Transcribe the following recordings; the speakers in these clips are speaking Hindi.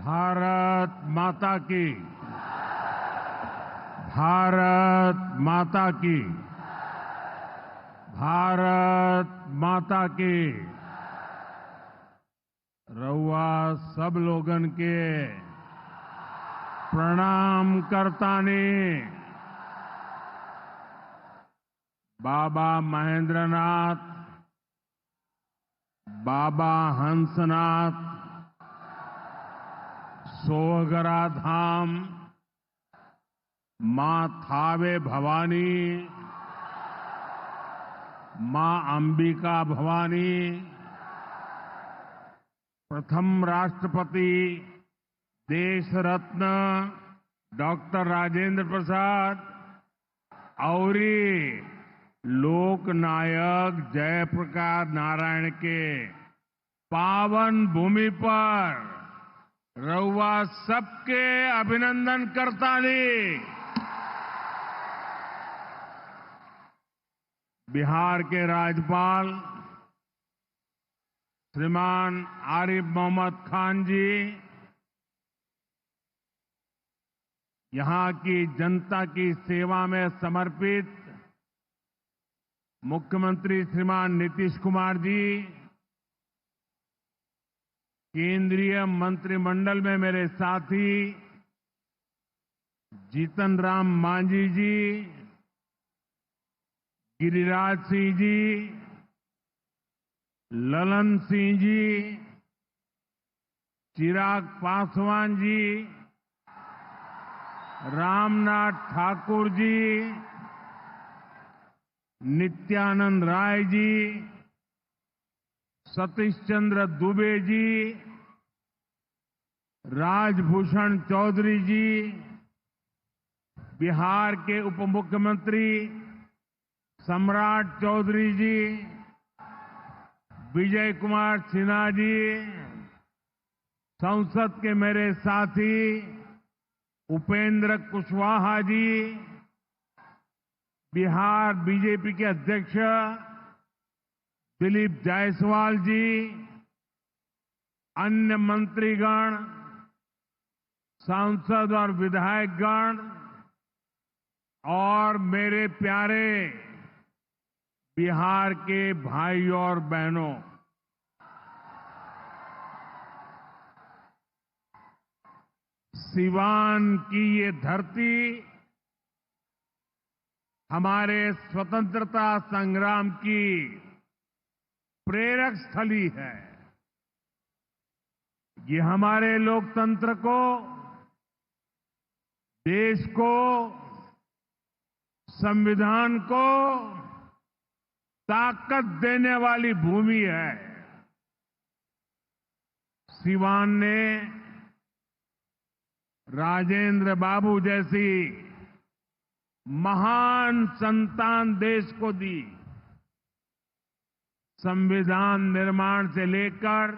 भारत माता की। भारत माता की। भारत माता की। रउआ सब लोगन के प्रणाम करतानी। बाबा महेंद्रनाथ, बाबा हंसनाथ, सोहगरा धाम, मां थावे भवानी, मां अंबिका भवानी, प्रथम राष्ट्रपति देश रत्न डॉक्टर राजेंद्र प्रसाद और लोक नायक जयप्रकाश नारायण के पावन भूमि पर रउआ सबके अभिनंदन करतानी। बिहार के राज्यपाल श्रीमान आरिफ मोहम्मद खान जी, यहां की जनता की सेवा में समर्पित मुख्यमंत्री श्रीमान नीतीश कुमार जी, केंद्रीय मंत्रिमंडल में मेरे साथी जीतन राम मांझी जी, गिरिराज सिंह जी, ललन सिंह जी, चिराग पासवान जी, रामनाथ ठाकुर जी, नित्यानंद राय जी, सतीश चंद्र दुबे जी, राजभूषण चौधरी जी, बिहार के उप मुख्यमंत्री सम्राट चौधरी जी, विजय कुमार सिन्हा जी, संसद के मेरे साथी उपेंद्र कुशवाहा जी, बिहार बीजेपी के अध्यक्ष दिलीप जायसवाल जी, अन्य मंत्रीगण, सांसद और विधायकगण और मेरे प्यारे बिहार के भाइयों और बहनों, सिवान की ये धरती हमारे स्वतंत्रता संग्राम की प्रेरक स्थली है। ये हमारे लोकतंत्र को, देश को, संविधान को ताकत देने वाली भूमि है। सिवान ने राजेंद्र बाबू जैसी महान संतान देश को दी। संविधान निर्माण से लेकर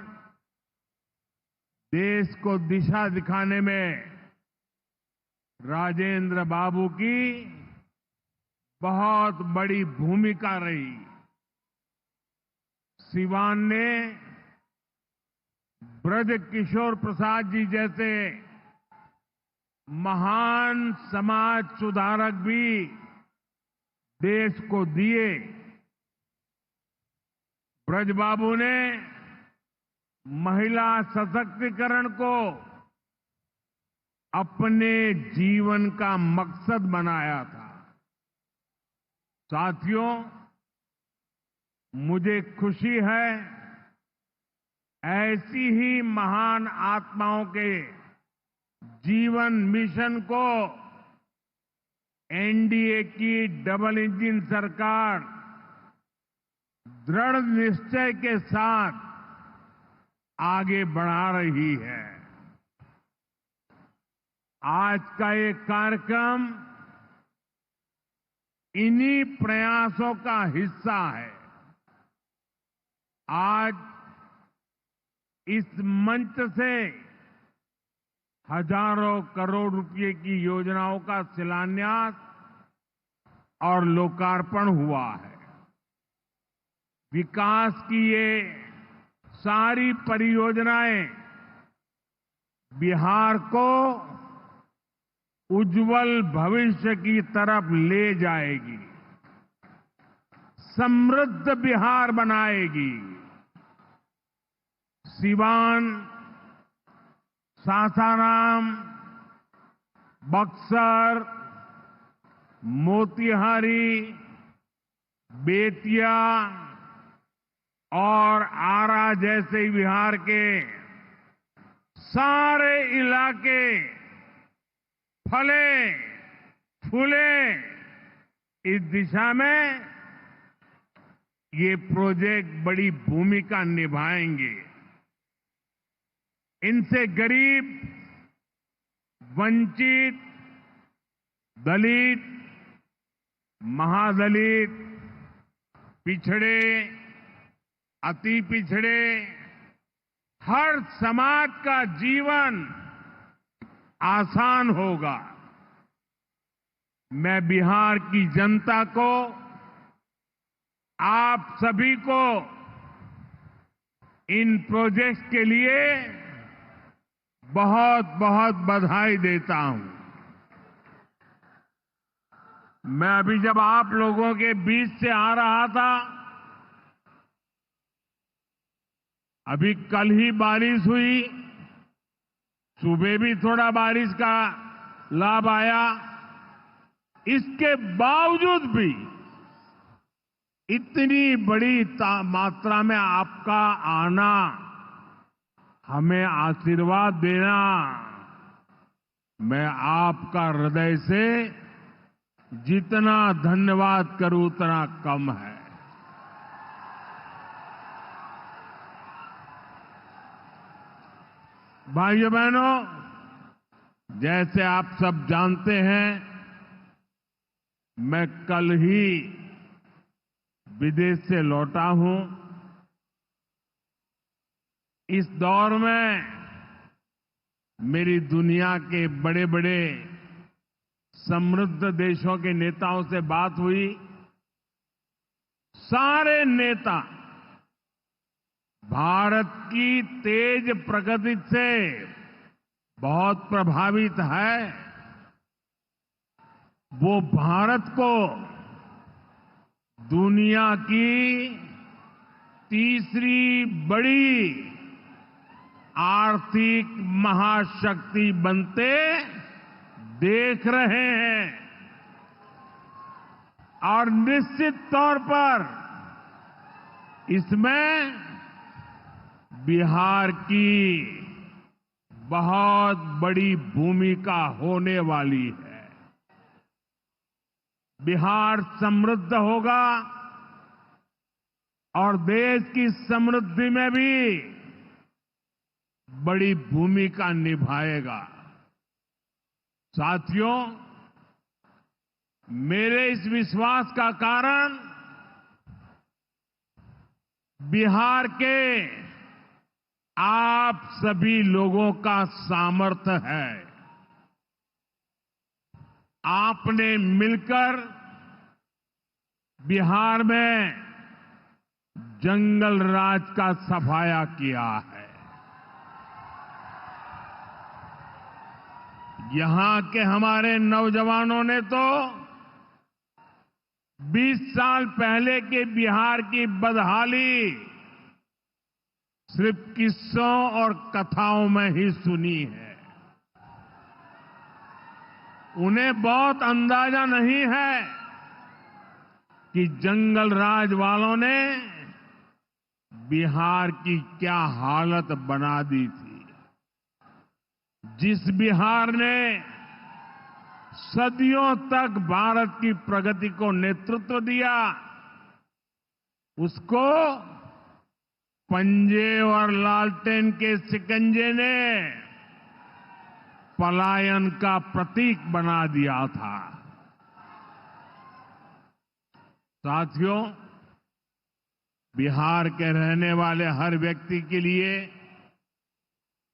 देश को दिशा दिखाने में राजेंद्र बाबू की बहुत बड़ी भूमिका रही। सिवान ने ब्रज किशोर प्रसाद जी जैसे महान समाज सुधारक भी देश को दिए। ब्रजबाबू ने महिला सशक्तिकरण को अपने जीवन का मकसद बनाया था। साथियों, मुझे खुशी है ऐसी ही महान आत्माओं के जीवन मिशन को एनडीए की डबल इंजन सरकार दृढ़ निश्चय के साथ आगे बढ़ा रही है। आज का ये कार्यक्रम इन्हीं प्रयासों का हिस्सा है। आज इस मंच से हजारों करोड़ रुपए की योजनाओं का शिलान्यास और लोकार्पण हुआ है। विकास की ये सारी परियोजनाएं बिहार को उज्जवल भविष्य की तरफ ले जाएगी, समृद्ध बिहार बनाएगी। सिवान, सासाराम, बक्सर, मोतिहारी, बेतिया और आरा जैसे बिहार के सारे इलाके फले फूले, इस दिशा में ये प्रोजेक्ट बड़ी भूमिका निभाएंगे। इनसे गरीब, वंचित, दलित, महादलित, पिछड़े, अति पिछड़े, हर समाज का जीवन आसान होगा। मैं बिहार की जनता को, आप सभी को इन प्रोजेक्ट्स के लिए बहुत बहुत बधाई देता हूं। मैं अभी जब आप लोगों के बीच से आ रहा था, अभी कल ही बारिश हुई, सुबह भी थोड़ा बारिश का लाभ आया। इसके बावजूद भी इतनी बड़ी मात्रा में आपका आना, हमें आशीर्वाद देना, मैं आपका हृदय से जितना धन्यवाद करूं उतना कम है। भाइयों बहनों, जैसे आप सब जानते हैं, मैं कल ही विदेश से लौटा हूं। इस दौर में मेरी दुनिया के बड़े बड़े समृद्ध देशों के नेताओं से बात हुई। सारे नेता भारत की तेज प्रगति से बहुत प्रभावित है। वो भारत को दुनिया की तीसरी बड़ी आर्थिक महाशक्ति बनते देख रहे हैं और निश्चित तौर पर इसमें बिहार की बहुत बड़ी भूमिका होने वाली है। बिहार समृद्ध होगा और देश की समृद्धि में भी बड़ी भूमिका निभाएगा। साथियों, मेरे इस विश्वास का कारण बिहार के आप सभी लोगों का सामर्थ्य है। आपने मिलकर बिहार में जंगल राज का सफाया किया है। यहां के हमारे नौजवानों ने तो 20 साल पहले के बिहार की बदहाली सिर्फ किस्सों और कथाओं में ही सुनी है। उन्हें बहुत अंदाजा नहीं है कि जंगल राज वालों ने बिहार की क्या हालत बना दी थी। जिस बिहार ने सदियों तक भारत की प्रगति को नेतृत्व दिया, उसको पंजे और लालटेन के शिकंजे ने पलायन का प्रतीक बना दिया था। साथियों, बिहार के रहने वाले हर व्यक्ति के लिए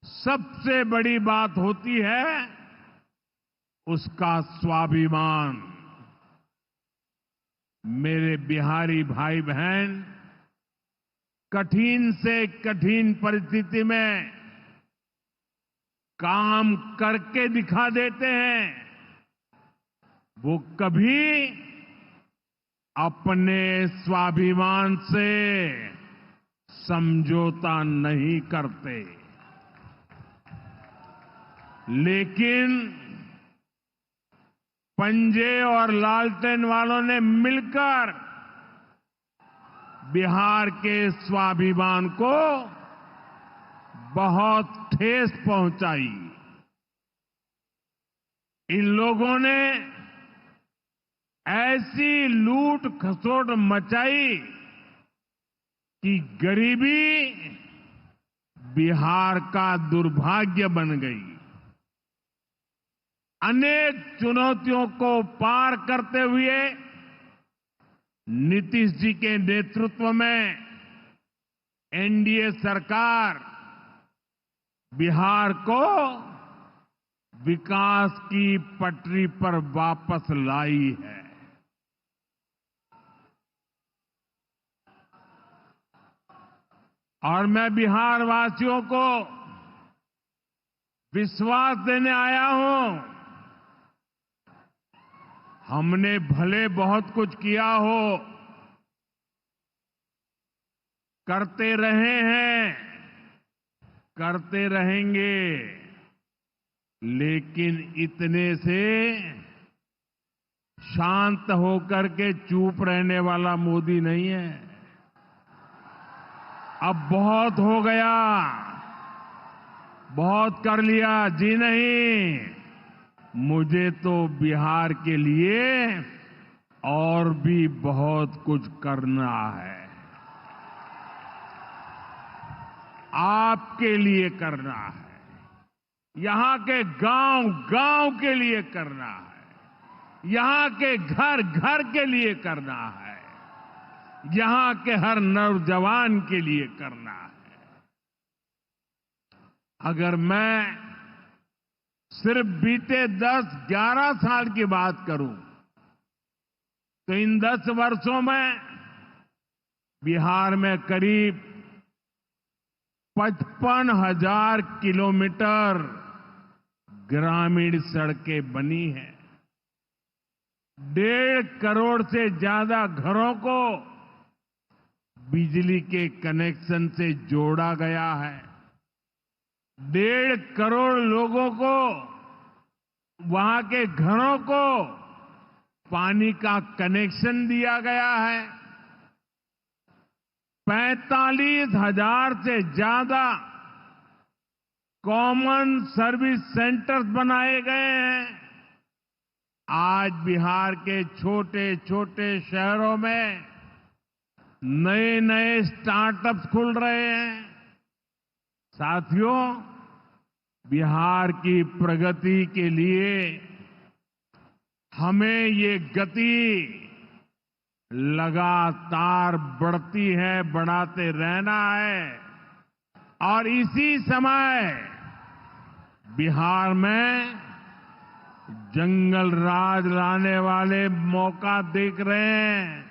सबसे बड़ी बात होती है उसका स्वाभिमान। मेरे बिहारी भाई बहन कठिन से कठिन परिस्थिति में काम करके दिखा देते हैं, वो कभी अपने स्वाभिमान से समझौता नहीं करते। लेकिन पंजे और लालटेन वालों ने मिलकर बिहार के स्वाभिमान को बहुत ठेस पहुंचाई। इन लोगों ने ऐसी लूट खसोट मचाई कि गरीबी बिहार का दुर्भाग्य बन गई। अनेक चुनौतियों को पार करते हुए नीतीश जी के नेतृत्व में एनडीए सरकार बिहार को विकास की पटरी पर वापस लाई है। और मैं बिहार वासियों को विश्वास देने आया हूं, हमने भले बहुत कुछ किया हो, करते रहे हैं, करते रहेंगे, लेकिन इतने से शांत होकर के चुप रहने वाला मोदी नहीं है। अब बहुत हो गया, बहुत कर लिया जी नहीं, मुझे तो बिहार के लिए और भी बहुत कुछ करना है, आपके लिए करना है, यहां के गांव गांव के लिए करना है, यहां के घर घर के लिए करना है, यहां के हर नौजवान के लिए करना है। अगर मैं सिर्फ बीते 10-11 साल की बात करूं तो इन 10 वर्षों में बिहार में करीब 55,000 किलोमीटर ग्रामीण सड़कें बनी हैं। 1.5 करोड़ से ज्यादा घरों को बिजली के कनेक्शन से जोड़ा गया है। 1.5 करोड़ लोगों को, वहां के घरों को पानी का कनेक्शन दिया गया है। 45,000 से ज्यादा कॉमन सर्विस सेंटर्स बनाए गए हैं। आज बिहार के छोटे छोटे शहरों में नए नए स्टार्टअप्स खुल रहे हैं। साथियों, बिहार की प्रगति के लिए हमें ये गति लगातार बढ़ती है, बढ़ाते रहना है। और इसी समय बिहार में जंगल राज लाने वाले मौका देख रहे हैं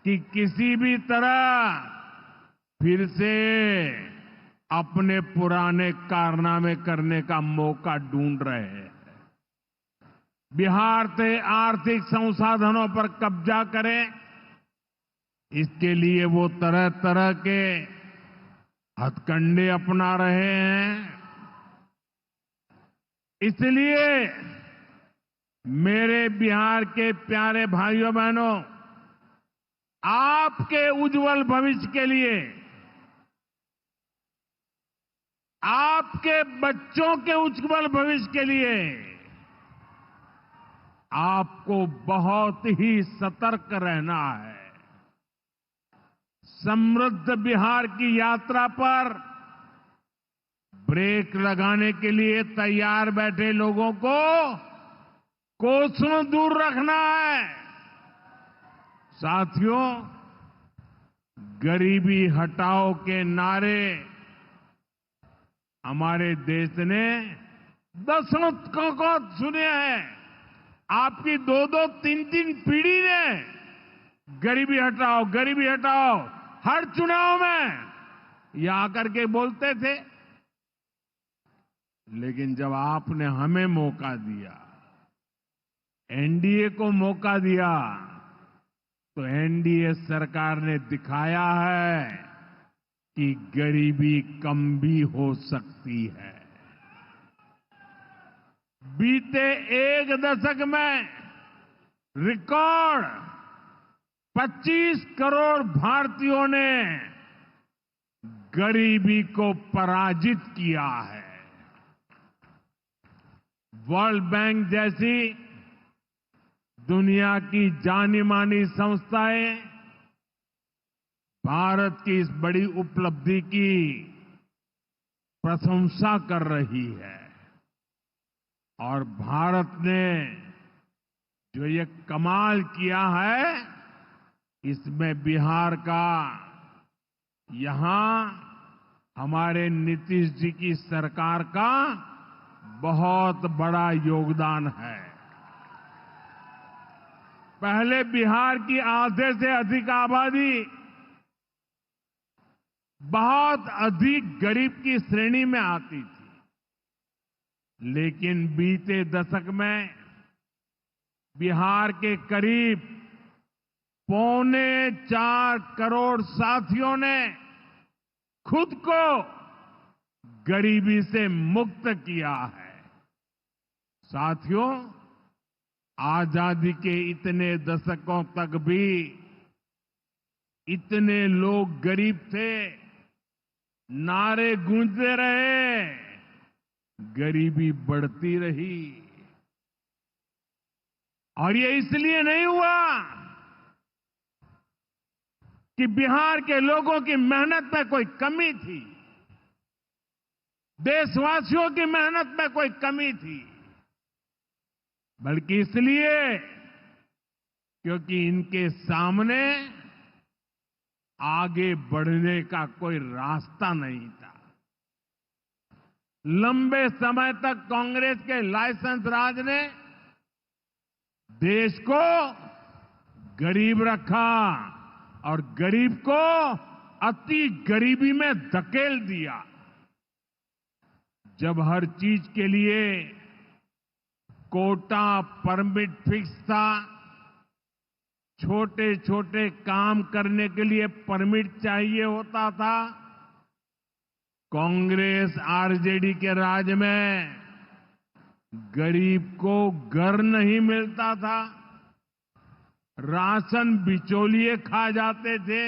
कि किसी भी तरह फिर से अपने पुराने कारनामे करने का मौका ढूंढ रहे हैं। बिहार से आर्थिक संसाधनों पर कब्जा करें, इसके लिए वो तरह तरह के हथकंडे अपना रहे हैं। इसलिए मेरे बिहार के प्यारे भाइयों बहनों, आपके उज्जवल भविष्य के लिए, आपके बच्चों के उज्जवल भविष्य के लिए आपको बहुत ही सतर्क रहना है। समृद्ध बिहार की यात्रा पर ब्रेक लगाने के लिए तैयार बैठे लोगों को कोसों दूर रखना है। साथियों, गरीबी हटाओ के नारे हमारे देश ने दशकों को सुने हैं। आपकी 2-2, 3-3 पीढ़ी ने गरीबी हटाओ, गरीबी हटाओ, हर चुनाव में ये आकर के बोलते थे। लेकिन जब आपने हमें मौका दिया, एनडीए को मौका दिया, तो एनडीए सरकार ने दिखाया है कि गरीबी कम भी हो सकती है। बीते एक दशक में रिकॉर्ड 25 करोड़ भारतीयों ने गरीबी को पराजित किया है। वर्ल्ड बैंक जैसी दुनिया की जानी मानी संस्थाएं भारत की इस बड़ी उपलब्धि की प्रशंसा कर रही है और भारत ने जो ये कमाल किया है, इसमें बिहार का यहां हमारे नीतीश जी की सरकार का बहुत बड़ा योगदान है। पहले बिहार की आधे से अधिक आबादी बहुत अधिक गरीब की श्रेणी में आती थी, लेकिन बीते दशक में बिहार के करीब 4.25 करोड़ साथियों ने खुद को गरीबी से मुक्त किया है। साथियों, आजादी के इतने दशकों तक भी इतने लोग गरीब थे, नारे गूंजते रहे, गरीबी बढ़ती रही। और ये इसलिए नहीं हुआ कि बिहार के लोगों की मेहनत में कोई कमी थी, देशवासियों की मेहनत में कोई कमी थी, बल्कि इसलिए क्योंकि इनके सामने आगे बढ़ने का कोई रास्ता नहीं था। लंबे समय तक कांग्रेस के लाइसेंस राज ने देश को गरीब रखा और गरीब को अति गरीबी में धकेल दिया। जब हर चीज के लिए कोटा परमिट फिक्स था, छोटे छोटे काम करने के लिए परमिट चाहिए होता था, कांग्रेस आरजेडी के राज में गरीब को घर नहीं मिलता था, राशन बिचौलिए खा जाते थे,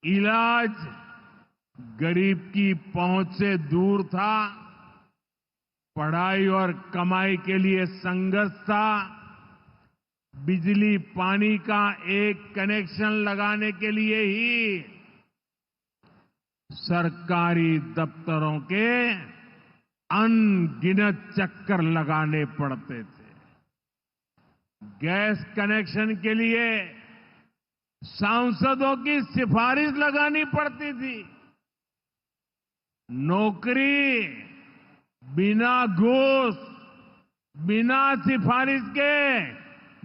इलाज गरीब की पहुंच से दूर था, पढ़ाई और कमाई के लिए संघर्ष था, बिजली पानी का एक कनेक्शन लगाने के लिए ही सरकारी दफ्तरों के अनगिनत चक्कर लगाने पड़ते थे। गैस कनेक्शन के लिए सांसदों की सिफारिश लगानी पड़ती थी। नौकरी बिना घूस, बिना सिफारिश के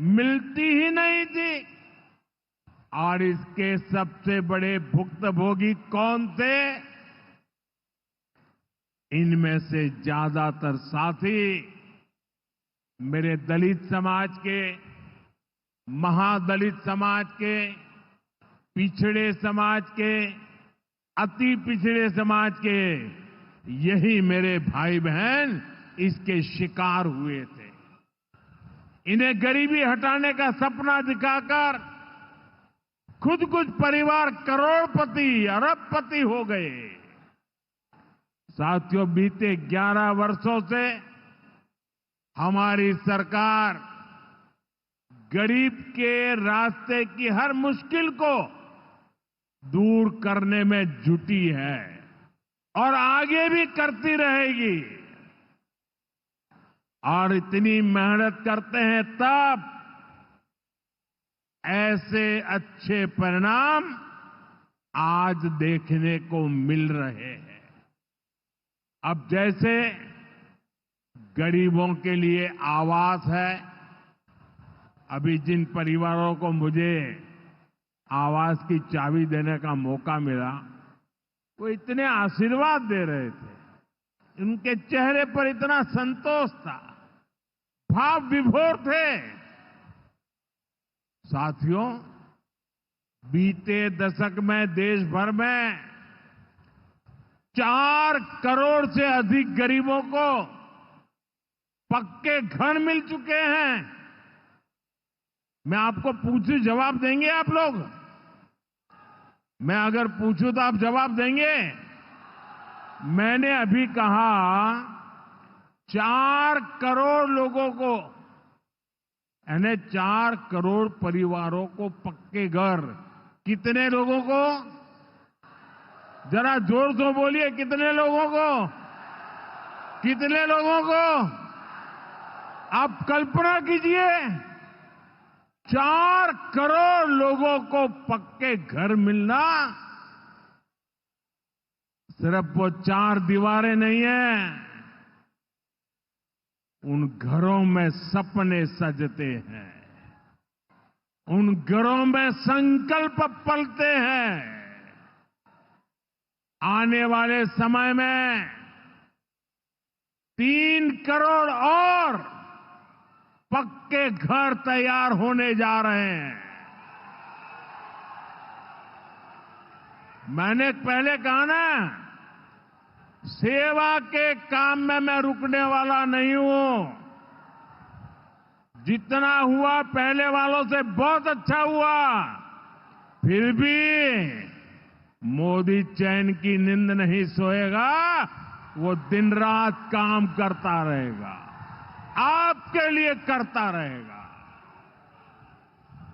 मिलती ही नहीं थी। और इसके सबसे बड़े भुक्तभोगी कौन थे? इनमें से ज्यादातर साथी मेरे दलित समाज के, महादलित समाज के, पिछड़े समाज के, अति पिछड़े समाज के, यही मेरे भाई बहन इसके शिकार हुए थे। इन्हें गरीबी हटाने का सपना दिखाकर खुद कुछ परिवार करोड़पति, अरबपति हो गए। साथियों, बीते 11 वर्षों से हमारी सरकार गरीब के रास्ते की हर मुश्किल को दूर करने में जुटी है और आगे भी करती रहेगी। और इतनी मेहनत करते हैं तब ऐसे अच्छे परिणाम आज देखने को मिल रहे हैं। अब जैसे गरीबों के लिए आवास है, अभी जिन परिवारों को मुझे आवास की चाबी देने का मौका मिला, वो इतने आशीर्वाद दे रहे थे उनके चेहरे पर इतना संतोष था, भाव विभोर थे। साथियों, बीते दशक में देश भर में 4 करोड़ से अधिक गरीबों को पक्के घर मिल चुके हैं। मैं आपको पूछूं, जवाब देंगे आप लोग? मैं अगर पूछूं तो आप जवाब देंगे? मैंने अभी कहा 4 करोड़ लोगों को, यानी 4 करोड़ परिवारों को पक्के घर। कितने लोगों को? जरा जोर से बोलिए, कितने लोगों को? कितने लोगों को? आप कल्पना कीजिए, 4 करोड़ लोगों को पक्के घर मिलना। सिर्फ वो 4 दीवारें नहीं है, उन घरों में सपने सजते हैं, उन घरों में संकल्प पलते हैं। आने वाले समय में 3 करोड़ और पक्के घर तैयार होने जा रहे हैं। मैंने पहले कहा ना, सेवा के काम में मैं रुकने वाला नहीं हूं। जितना हुआ पहले वालों से बहुत अच्छा हुआ, फिर भी मोदी चैन की नींद नहीं सोएगा। वो दिन रात काम करता रहेगा, आपके लिए करता रहेगा,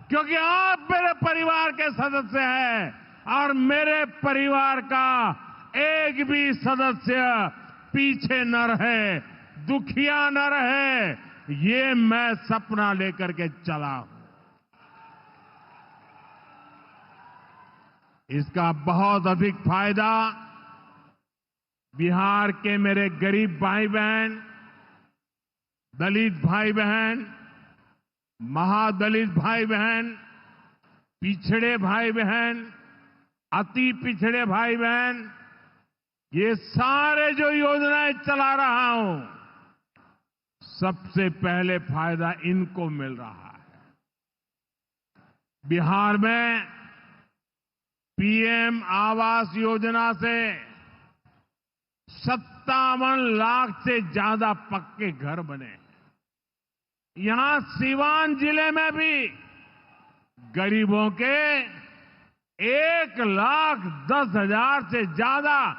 क्योंकि आप मेरे परिवार के सदस्य हैं और मेरे परिवार का एक भी सदस्य पीछे न रहे, दुखिया न रहे, ये मैं सपना लेकर के चला हूं। इसका बहुत अधिक फायदा बिहार के मेरे गरीब भाई बहन, दलित भाई बहन, महादलित भाई बहन, पिछड़े भाई बहन, अति पिछड़े भाई बहन, ये सारे जो योजनाएं चला रहा हूं, सबसे पहले फायदा इनको मिल रहा है। बिहार में पीएम आवास योजना से 57 लाख से ज्यादा पक्के घर बने हैं। यहां सीवान जिले में भी गरीबों के 1,10,000 से ज्यादा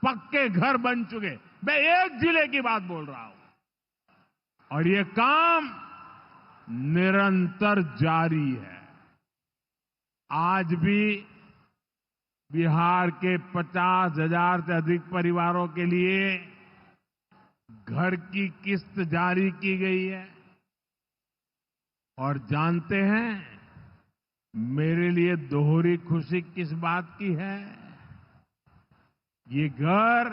पक्के घर बन चुके। मैं एक जिले की बात बोल रहा हूं और ये काम निरंतर जारी है। आज भी बिहार के 50,000 से अधिक परिवारों के लिए घर की किस्त जारी की गई है। और जानते हैं मेरे लिए दोहरी खुशी किस बात की है? ये घर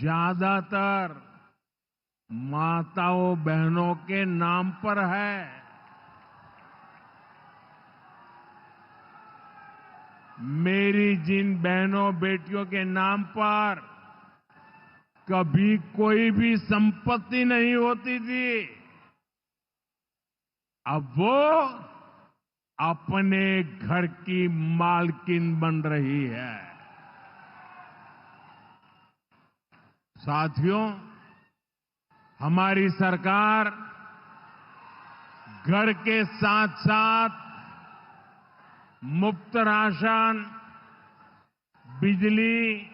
ज्यादातर माताओं बहनों के नाम पर है। मेरी जिन बहनों बेटियों के नाम पर कभी कोई भी संपत्ति नहीं होती थी, अब वो अपने घर की मालकिन बन रही है। साथियों, हमारी सरकार घर के साथ साथ मुफ्त राशन, बिजली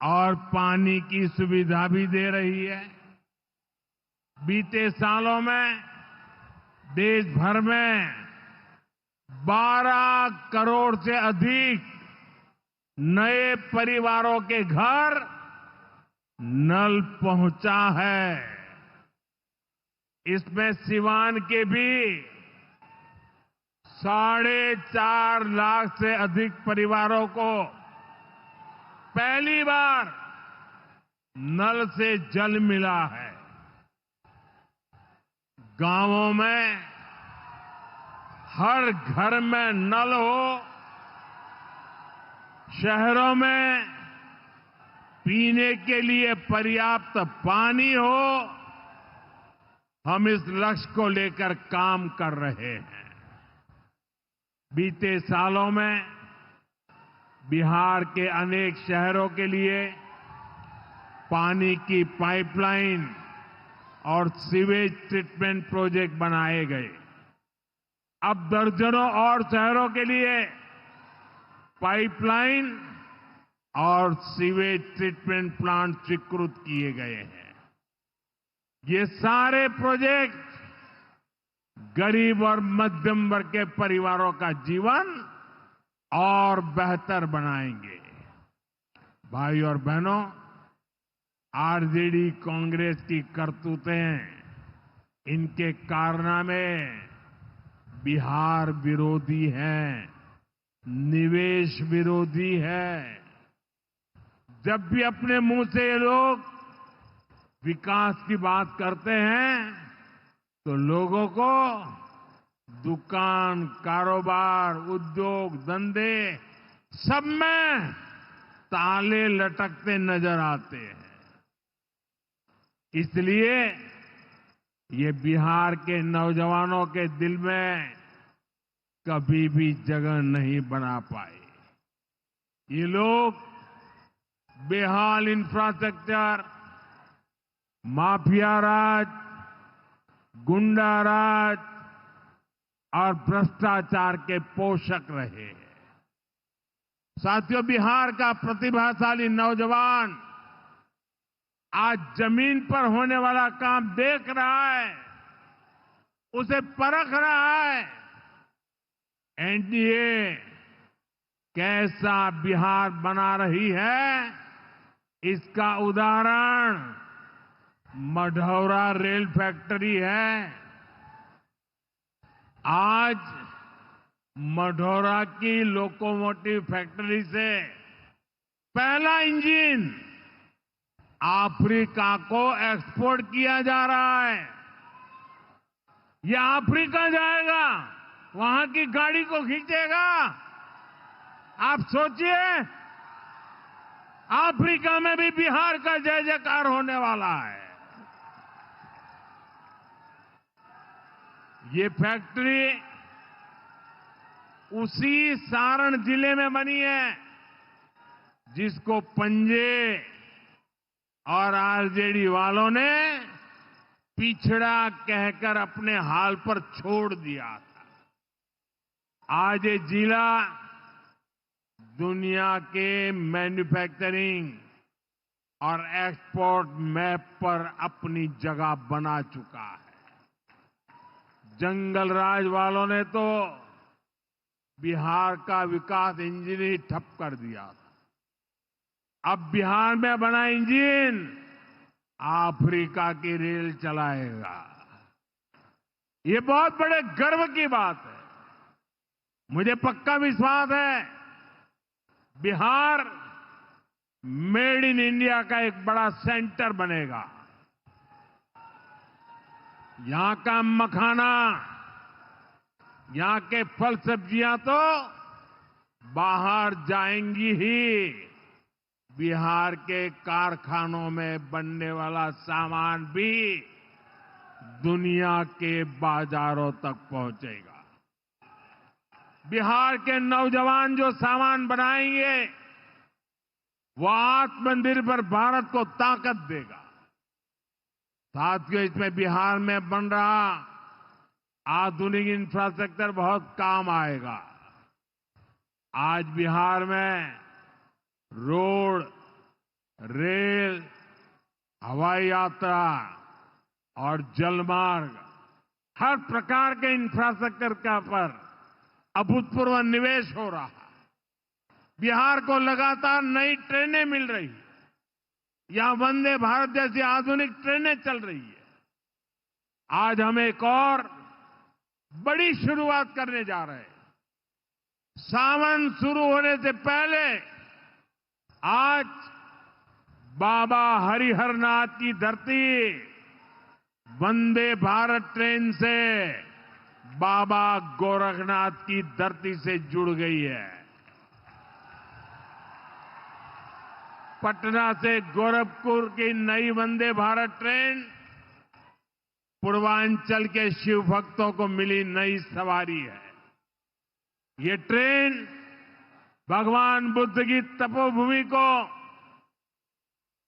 और पानी की सुविधा भी दे रही है। बीते सालों में देश भर में 12 करोड़ से अधिक नए परिवारों के घर नल पहुंचा है। इसमें सीवान के भी 4.5 लाख से अधिक परिवारों को पहली बार नल से जल मिला है। गांवों में हर घर में नल हो, शहरों में पीने के लिए पर्याप्त पानी हो, हम इस लक्ष्य को लेकर काम कर रहे हैं। बीते सालों में बिहार के अनेक शहरों के लिए पानी की पाइपलाइन और सीवेज ट्रीटमेंट प्रोजेक्ट बनाए गए। अब दर्जनों और शहरों के लिए पाइपलाइन और सीवेज ट्रीटमेंट प्लांट स्वीकृत किए गए हैं। ये सारे प्रोजेक्ट गरीब और मध्यम वर्ग के परिवारों का जीवन और बेहतर बनाएंगे। भाई और बहनों, आरजेडी कांग्रेस की करतूतें, इनके कारनामे बिहार विरोधी हैं, निवेश विरोधी है। जब भी अपने मुंह से ये लोग विकास की बात करते हैं तो लोगों को दुकान, कारोबार, उद्योग, धंधे सब में ताले लटकते नजर आते हैं। इसलिए ये बिहार के नौजवानों के दिल में कभी भी जगह नहीं बना पाए। ये लोग बेहाल इंफ्रास्ट्रक्चर, माफिया राज, गुंडा राज और भ्रष्टाचार के पोषक रहे हैं। साथियों, बिहार का प्रतिभाशाली नौजवान आज जमीन पर होने वाला काम देख रहा है, उसे परख रहा है। एनडीए कैसा बिहार बना रही है, इसका उदाहरण मढ़ौरा रेल फैक्ट्री है। आज मढ़ौरा की लोकोमोटिव फैक्ट्री से पहला इंजन अफ्रीका को एक्सपोर्ट किया जा रहा है। यह अफ्रीका जाएगा, वहां की गाड़ी को खींचेगा। आप सोचिए, अफ्रीका में भी बिहार का जय जयकार होने वाला है। ये फैक्ट्री उसी सारण जिले में बनी है जिसको पंजे और आरजेडी वालों ने पिछड़ा कहकर अपने हाल पर छोड़ दिया था। आज ये जिला दुनिया के मैन्युफैक्चरिंग और एक्सपोर्ट मैप पर अपनी जगह बना चुका है। जंगल राज वालों ने तो बिहार का विकास इंजन ही ठप कर दिया था। अब बिहार में बना इंजन अफ्रीका की रेल चलाएगा। ये बहुत बड़े गर्व की बात है। मुझे पक्का विश्वास है बिहार मेड इन इंडिया का एक बड़ा सेंटर बनेगा। यहां का मखाना, यहां के फल सब्जियां तो बाहर जाएंगी ही, बिहार के कारखानों में बनने वाला सामान भी दुनिया के बाजारों तक पहुंचेगा। बिहार के नौजवान जो सामान बनाएंगे वो आत्मनिर्भर भारत को ताकत देगा। साथियों, इसमें बिहार में बन रहा आधुनिक इंफ्रास्ट्रक्चर बहुत काम आएगा। आज बिहार में रोड, रेल, हवाई यात्रा और जलमार्ग, हर प्रकार के इंफ्रास्ट्रक्चर का पर अभूतपूर्व निवेश हो रहा है। बिहार को लगातार नई ट्रेनें मिल रही है। यहां वंदे भारत जैसी आधुनिक ट्रेनें चल रही है। आज हम एक और बड़ी शुरुआत करने जा रहे हैं। सावन शुरू होने से पहले आज बाबा हरिहरनाथ की धरती वंदे भारत ट्रेन से बाबा गोरखनाथ की धरती से जुड़ गई है। पटना से गोरखपुर की नई वंदे भारत ट्रेन पूर्वांचल के शिव भक्तों को मिली नई सवारी है। ये ट्रेन भगवान बुद्ध की तपोभूमि को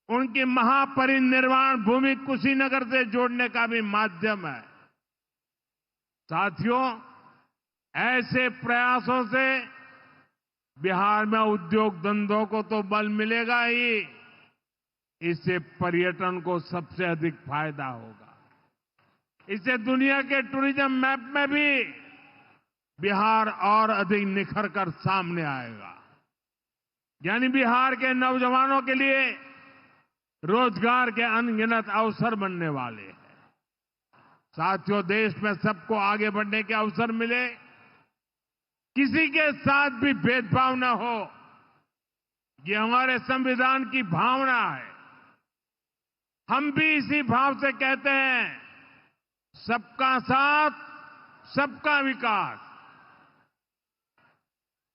उनकी महापरिनिर्वाण भूमि कुशीनगर से जोड़ने का भी माध्यम है। साथियों, ऐसे प्रयासों से बिहार में उद्योग धंधों को तो बल मिलेगा ही, इससे पर्यटन को सबसे अधिक फायदा होगा। इससे दुनिया के टूरिज्म मैप में भी बिहार और अधिक निखर कर सामने आएगा। यानी बिहार के नौजवानों के लिए रोजगार के अनगिनत अवसर बनने वाले हैं। साथियों, देश में सबको आगे बढ़ने के अवसर मिले, किसी के साथ भी भेदभाव न हो, ये हमारे संविधान की भावना है। हम भी इसी भाव से कहते हैं, सबका साथ, सबका विकास।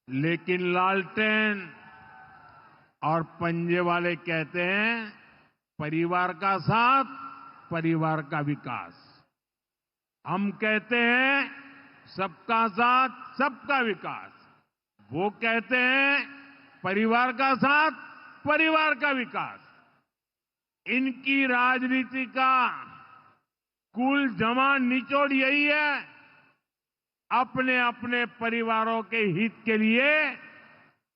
लेकिन लालटेन और पंजे वाले कहते हैं, परिवार का साथ, परिवार का विकास। हम कहते हैं सबका साथ, सबका विकास। वो कहते हैं परिवार का साथ, परिवार का विकास। इनकी राजनीति का कुल जमा निचोड़ यही है, अपने अपने परिवारों के हित के लिए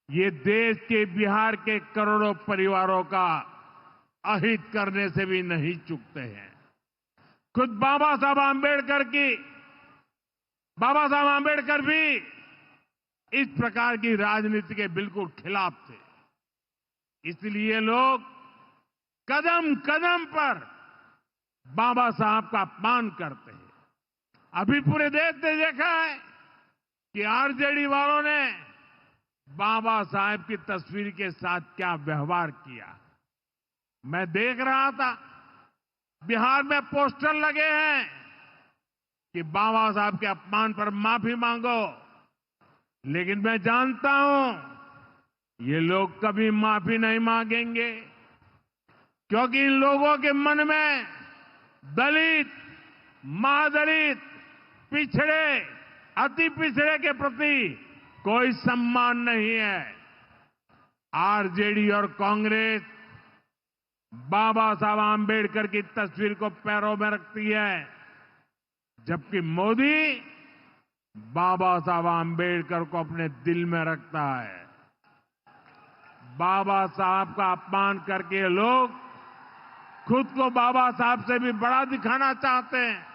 ये देश के बिहार के करोड़ों परिवारों का अहित करने से भी नहीं चूकते हैं। खुद बाबा साहब आंबेडकर भी इस प्रकार की राजनीति के बिल्कुल खिलाफ थे। इसलिए लोग कदम कदम पर बाबा साहब का अपमान करते हैं। अभी पूरे देश ने देखा है कि आरजेडी वालों ने बाबा साहब की तस्वीर के साथ क्या व्यवहार किया। मैं देख रहा था, बिहार में पोस्टर लगे हैं कि बाबा साहब के अपमान पर माफी मांगो, लेकिन मैं जानता हूं ये लोग कभी माफी नहीं मांगेंगे, क्योंकि इन लोगों के मन में दलित, महादलित, पिछड़े, अति पिछड़े के प्रति कोई सम्मान नहीं है। आरजेडी और कांग्रेस बाबा साहब आंबेडकर की तस्वीर को पैरों में रखती है, जबकि मोदी बाबा साहब आंबेडकर को अपने दिल में रखता है। बाबा साहब का अपमान करके लोग खुद को बाबा साहब से भी बड़ा दिखाना चाहते हैं।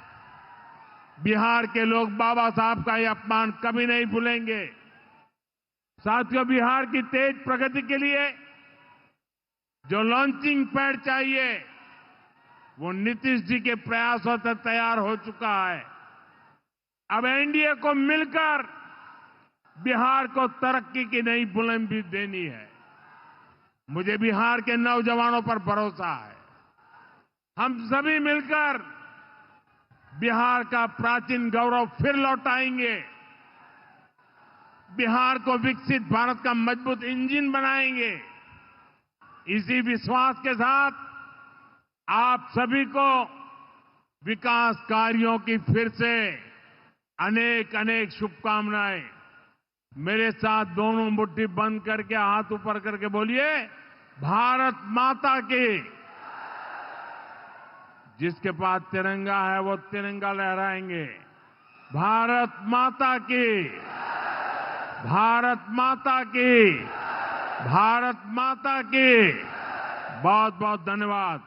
बिहार के लोग बाबा साहब का ये अपमान कभी नहीं भूलेंगे। साथियों, बिहार की तेज प्रगति के लिए जो लॉन्चिंग पैड चाहिए, वो नीतीश जी के प्रयासों से तैयार हो चुका है। अब एनडीए को मिलकर बिहार को तरक्की की नई बुलंदी देनी है। मुझे बिहार के नौजवानों पर भरोसा है। हम सभी मिलकर बिहार का प्राचीन गौरव फिर लौटाएंगे। बिहार को विकसित भारत का मजबूत इंजन बनाएंगे। इसी विश्वास के साथ आप सभी को विकास कार्यों की फिर से अनेक अनेक शुभकामनाएं। मेरे साथ दोनों मुट्ठी बंद करके हाथ ऊपर करके बोलिए, भारत माता की। जिसके पास तिरंगा है वो तिरंगा लहराएंगे। भारत माता की, भारत माता की, भारत माता की। बहुत बहुत धन्यवाद।